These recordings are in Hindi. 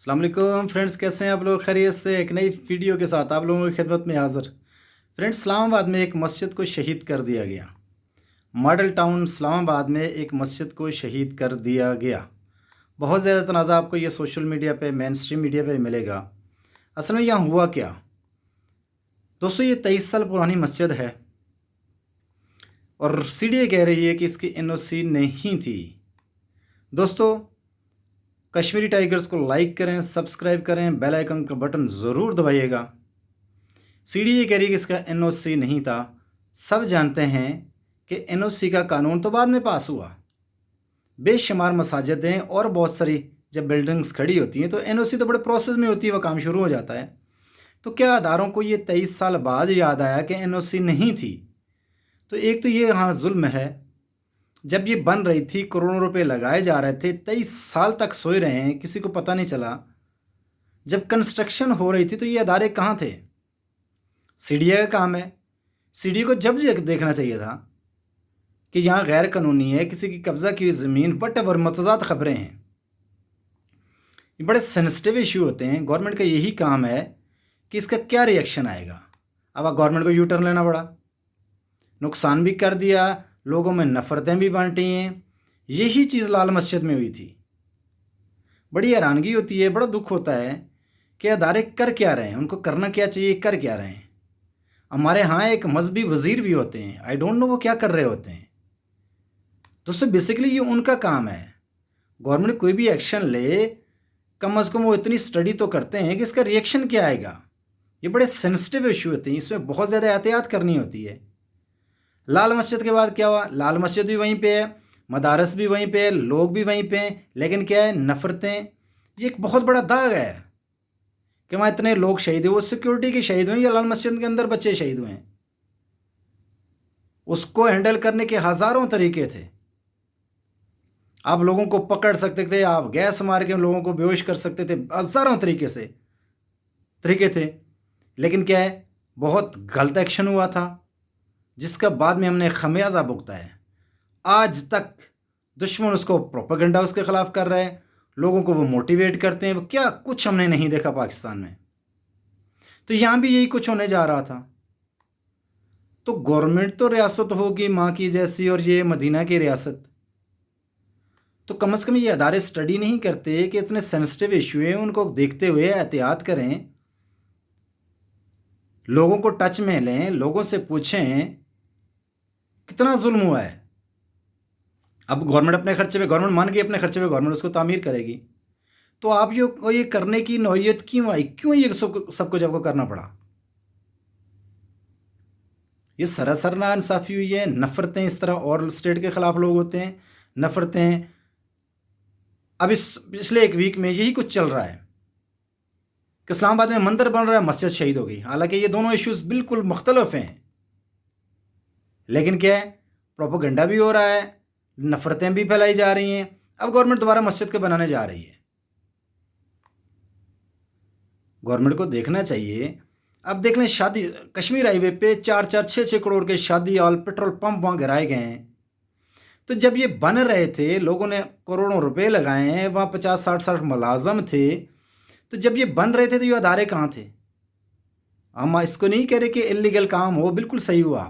अस्सलाम वालेकुम फ्रेंड्स, कैसे हैं आप लोग? खैरियत से एक नई वीडियो के साथ आप लोगों की खिदमत में हाज़िर। फ्रेंड्स, इस्लामाबाद में एक मस्जिद को शहीद कर दिया गया। मॉडल टाउन इस्लामाबाद में एक मस्जिद को शहीद कर दिया गया। बहुत ज़्यादा तनाज़ा आपको ये सोशल मीडिया पे, मेन स्ट्रीम मीडिया पे मिलेगा। असल में यहाँ हुआ क्या? दोस्तों, ये 23 साल पुरानी मस्जिद है और सीडीए कह रही है कि इसकी एनओसी नहीं थी। दोस्तों, कश्मीरी टाइगर्स को लाइक करें, सब्सक्राइब करें, बेल आइकन का बटन ज़रूर दबाइएगा। सीडीए कह रही है कि इसका एनओसी नहीं था। सब जानते हैं कि एनओसी का कानून तो बाद में पास हुआ। बेशुमार मसाजिदें और बहुत सारी जब बिल्डिंग्स खड़ी होती हैं तो एनओसी तो बड़े प्रोसेस में होती है, वह काम शुरू हो जाता है। तो क्या अदारों को ये 23 साल बाद याद आया कि एनओसी नहीं थी? तो एक तो ये यहाँ जुल्म है। जब ये बन रही थी, करोड़ों रुपए लगाए जा रहे थे, 23 साल तक सोए रहे हैं, किसी को पता नहीं चला। जब कंस्ट्रक्शन हो रही थी तो ये अदारे कहाँ थे? सीडीए का काम है। सीडीए को जब देखना चाहिए था कि यहाँ गैर कानूनी है, किसी की कब्जा की हुई ज़मीन, वट एवर मतज़ाद खबरें हैं। ये बड़े सेंसिटिव इशू होते हैं। गवर्नमेंट का यही काम है कि इसका क्या रिएक्शन आएगा। अब गवर्नमेंट को यू टर्न लेना पड़ा, नुकसान भी कर दिया, लोगों में नफ़रतें भी बांटी हैं। यही चीज़ लाल मस्जिद में हुई थी। बड़ी हैरानगी होती है, बड़ा दुख होता है कि अदारे कर क्या रहे हैं, उनको करना क्या चाहिए, कर क्या रहे हैं। हमारे यहाँ एक मजहबी वज़ीर भी होते हैं, आई डोंट नो वो क्या कर रहे होते हैं। दोस्तों, बेसिकली ये उनका काम है। गवर्नमेंट कोई भी एक्शन ले, कम अज़ कम वो इतनी स्टडी तो करते हैं कि इसका रिएक्शन क्या आएगा। ये बड़े सेंसिटिव इशू होते हैं, इसमें बहुत ज़्यादा एहतियात करनी होती है। लाल मस्जिद के बाद क्या हुआ? लाल मस्जिद भी वहीं पे है, मदारस भी वहीं पे है, लोग भी वहीं पे हैं, लेकिन क्या है, नफ़रतें। ये एक बहुत बड़ा दाग है कि वहाँ इतने लोग शहीद हुए। वो सिक्योरिटी के शहीद हुए या लाल मस्जिद के अंदर बच्चे शहीद हुए हैं। उसको हैंडल करने के हज़ारों तरीके थे। आप लोगों को पकड़ सकते थे, आप गैस मार के लोगों को बेहोश कर सकते थे, हज़ारों तरीके थे। लेकिन क्या है, बहुत गलत एक्शन हुआ था जिसका बाद में हमने खमियाजा भुगता है। आज तक दुश्मन उसको प्रोपेगेंडा उसके ख़िलाफ़ कर रहे हैं, लोगों को वो मोटिवेट करते हैं। वो क्या कुछ हमने नहीं देखा पाकिस्तान में। तो यहाँ भी यही कुछ होने जा रहा था। तो गवर्नमेंट तो रियासत होगी माँ की जैसी, और ये मदीना की रियासत। तो कम से कम ये अदारे स्टडी नहीं करते कि इतने सेंसिटिव इशू हैं, उनको देखते हुए एहतियात करें, लोगों को टच में लें, लोगों से पूछें कितना जुल्म हुआ है। अब गवर्नमेंट अपने खर्चे पे, गवर्नमेंट मान के अपने खर्चे पे गवर्नमेंट उसको तामीर करेगी। तो आप ये करने की नौयत क्यों आई? क्यों ये सब कुछ आपको करना पड़ा? ये सरासर नाइंसाफ़ी हुई है। नफ़रतें इस तरह और स्टेट के ख़िलाफ़ लोग होते हैं, नफ़रतें। अब इस पिछले एक वीक में यही कुछ चल रहा है कि इस्लामाबाद में मंदिर बन रहा है, मस्जिद शहीद हो गई। हालांकि ये दोनों इश्यूज़ बिल्कुल मुख्तलिफ हैं, लेकिन क्या है, प्रोपेगेंडा भी हो रहा है, नफ़रतें भी फैलाई जा रही हैं। अब गवर्नमेंट दोबारा मस्जिद के बनाने जा रही है। गवर्नमेंट को देखना चाहिए। अब देख लें, शादी कश्मीर हाईवे पे 4-4, 6-6 करोड़ के शादी हॉल, पेट्रोल पंप वहाँ गिराए गए हैं। तो जब ये बन रहे थे, लोगों ने करोड़ों रुपए लगाए हैं, वहाँ 50-60 मुलाजम थे। तो जब ये बन रहे थे तो ये अदारे कहाँ थे? हम इसको नहीं कह रहे कि इलीगल काम हो, बिल्कुल सही हुआ।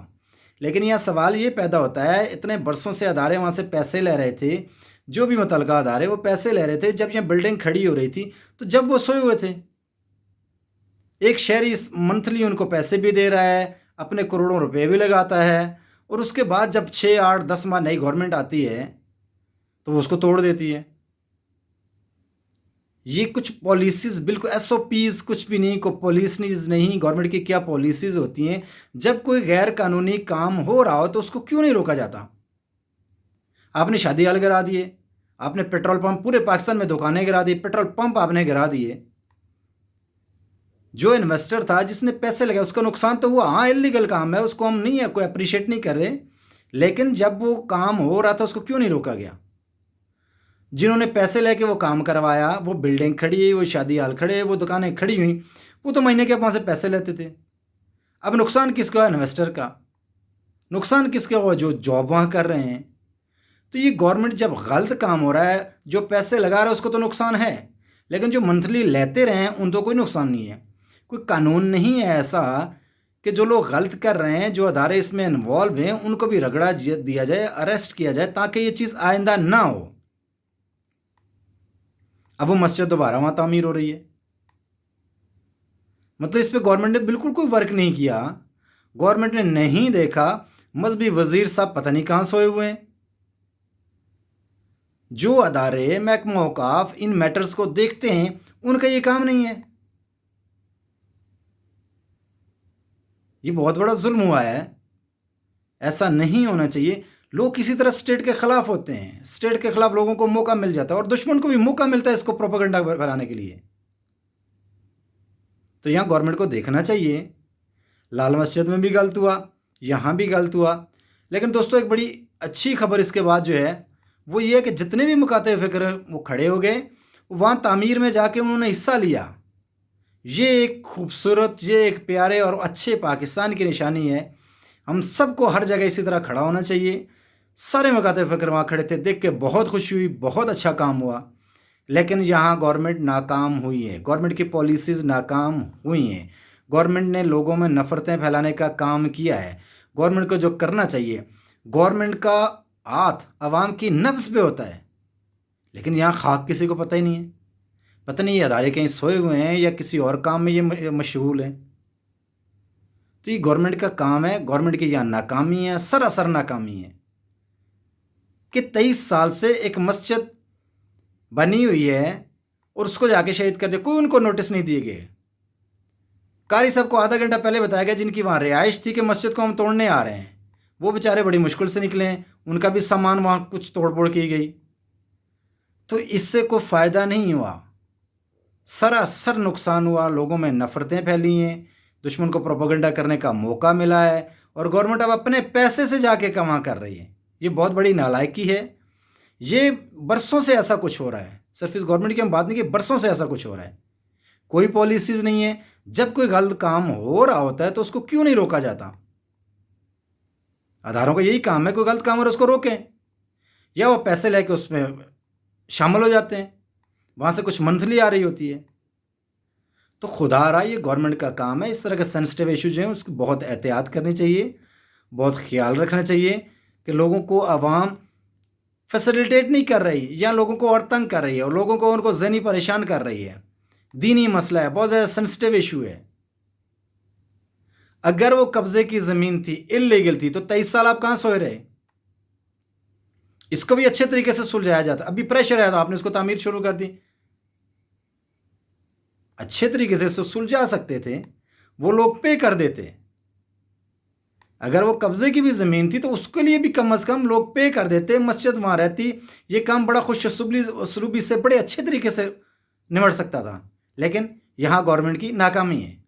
लेकिन यह सवाल ये पैदा होता है, इतने बरसों से अदारे वहाँ से पैसे ले रहे थे, जो भी मुतलका अदारे वो पैसे ले रहे थे। जब यह बिल्डिंग खड़ी हो रही थी तो जब वो सोए हुए थे, एक शहरी मंथली उनको पैसे भी दे रहा है, अपने करोड़ों रुपए भी लगाता है, और उसके बाद जब 6-8-10 माह नई गवर्नमेंट आती है तो वो उसको तोड़ देती है। ये कुछ पॉलिसीज़ बिल्कुल एसओपीज़ कुछ भी नहीं, को पॉलिसीज़ नहीं। गवर्नमेंट की क्या पॉलिसीज़ होती हैं? जब कोई गैर कानूनी काम हो रहा हो तो उसको क्यों नहीं रोका जाता? आपने शादी हाल गिरा दिए, आपने पेट्रोल पंप, पूरे पाकिस्तान में दुकानें गिरा दी, पेट्रोल पंप आपने गिरा दिए। जो इन्वेस्टर था, जिसने पैसे लगाए, उसका नुकसान तो हुआ। हाँ, इलीगल काम है, उसको हम नहीं है कोई अप्रिशिएट नहीं कर रहे, लेकिन जब वो काम हो रहा था उसको क्यों नहीं रोका गया? जिन्होंने पैसे लेके वो काम करवाया, वो बिल्डिंग खड़ी हुई, वो शादी हाल खड़े, वो दुकानें खड़ी हुई, वो तो महीने के वहाँ से पैसे लेते थे। अब नुकसान किसका है? इन्वेस्टर का। नुकसान किसका हुआ? जो जॉब वहाँ कर रहे हैं। तो ये गवर्नमेंट जब गलत काम हो रहा है, जो पैसे लगा रहा है उसको तो नुकसान है, लेकिन जो मंथली लेते रहे हैं उनको कोई नुकसान नहीं है। कोई कानून नहीं है ऐसा कि जो लोग गलत कर रहे हैं, जो अदारे इसमें इन्वॉल्व हैं, उनको भी रगड़ा दिया जाए, अरेस्ट किया जाए, ताकि ये चीज़ आइंदा ना हो। अब वो मस्जिद दोबारा वहाँ तामीर हो रही है। मतलब इस पे गवर्नमेंट ने बिल्कुल कोई वर्क नहीं किया। गवर्नमेंट ने नहीं देखा, मजहबी वजीर साहब पता नहीं कहाँ सोए हुए हैं। जो अदारे महकमा औकाफ इन मैटर्स को देखते हैं, उनका ये काम नहीं है। ये बहुत बड़ा जुल्म हुआ है, ऐसा नहीं होना चाहिए। लोग किसी तरह स्टेट के खिलाफ होते हैं, स्टेट के खिलाफ लोगों को मौका मिल जाता है और दुश्मन को भी मौका मिलता है इसको प्रोपेगेंडा फैलाने के लिए। तो यहाँ गवर्नमेंट को देखना चाहिए। लाल मस्जिद में भी गलत हुआ, यहाँ भी गलत हुआ। लेकिन दोस्तों एक बड़ी अच्छी खबर इसके बाद जो है वो ये है कि जितने भी मुकाते फ़िक्र वो खड़े हो गए, वहाँ तामीर में जाके उन्होंने हिस्सा लिया। ये एक खूबसूरत, ये एक प्यारे और अच्छे पाकिस्तान की निशानी है। हम सबको हर जगह इसी तरह खड़ा होना चाहिए। सारे मुकाते फ़िक्र वहाँ खड़े थे, देख के बहुत खुशी हुई, बहुत अच्छा काम हुआ। लेकिन यहाँ गवर्नमेंट नाकाम हुई है, गवर्नमेंट की पॉलिसीज़ नाकाम हुई हैं। गवर्नमेंट ने लोगों में नफ़रतें फैलाने का काम किया है। गवर्नमेंट को जो करना चाहिए, गवर्नमेंट का हाथ आवाम की नफ्स पे होता है, लेकिन यहाँ खाक किसी को पता ही नहीं है। पता नहीं ये अदारे कहीं सोए हुए हैं या किसी और काम में ये मशगूल हैं। तो ये गवर्नमेंट का काम है। गवर्नमेंट की यहाँ नाकामी है, सरासर नाकामी है कि 23 साल से एक मस्जिद बनी हुई है और उसको जाके शहीद कर दिया। कोई उनको नोटिस नहीं दिए गए। कारी साहब को आधा घंटा पहले बताया गया जिनकी वहाँ रिहाइश थी कि मस्जिद को हम तोड़ने आ रहे हैं, वो बेचारे बड़ी मुश्किल से निकले हैं, उनका भी सामान वहाँ कुछ तोड़फोड़ की गई। तो इससे कोई फ़ायदा नहीं हुआ, सरासर नुकसान हुआ। लोगों में नफ़रतें फैली हैं, दुश्मन को प्रोपेगेंडा करने का मौका मिला है और गवर्नमेंट अब अपने पैसे से जाके कमा कर रही है। ये बहुत बड़ी नालायकी है। ये बरसों से ऐसा कुछ हो रहा है, सिर्फ इस गवर्नमेंट की हम बात नहीं की, बरसों से ऐसा कुछ हो रहा है। कोई पॉलिसीज़ नहीं है। जब कोई गलत काम हो रहा होता है तो उसको क्यों नहीं रोका जाता? अदारों का यही काम है, कोई गलत काम हो रहा है उसको रोकें, या वो पैसे लेके उसमें शामिल हो जाते हैं, वहाँ से कुछ मंथली आ रही होती है। तो खुदा रहा ये गवर्नमेंट का काम है। इस तरह के सेंसिटिव इशूज हैं उसकी बहुत एहतियात करनी चाहिए, बहुत ख्याल रखना चाहिए कि लोगों को आवाम फैसिलिटेट नहीं कर रही या लोगों को और तंग कर रही है और लोगों को उनको ज़हनी परेशान कर रही है। दीनी मसला है, बहुत ज़्यादा सेंसिटिव इशू है। अगर वो कब्जे की ज़मीन थी, इलीगल थी, तो 23 साल आप कहाँ सोए रहे? इसको भी अच्छे तरीके से सुलझाया जाता। अभी प्रेशर है तो आपने इसको तामीर शुरू कर दी। अच्छे तरीके से सुलझा सकते थे, वो लोग पे कर देते। अगर वो कब्जे की भी ज़मीन थी तो उसके लिए भी कम अज़ कम लोग पे कर देते, मस्जिद वहाँ रहती। ये काम बड़ा खुश सलूबी से बड़े अच्छे तरीके से निमट सकता था। लेकिन यहाँ गवर्नमेंट की नाकामी है।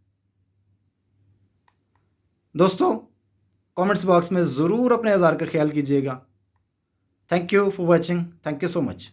दोस्तों कमेंट्स बॉक्स में ज़रूर अपने औजार का ख्याल कीजिएगा। Thank you for watching. Thank you so much.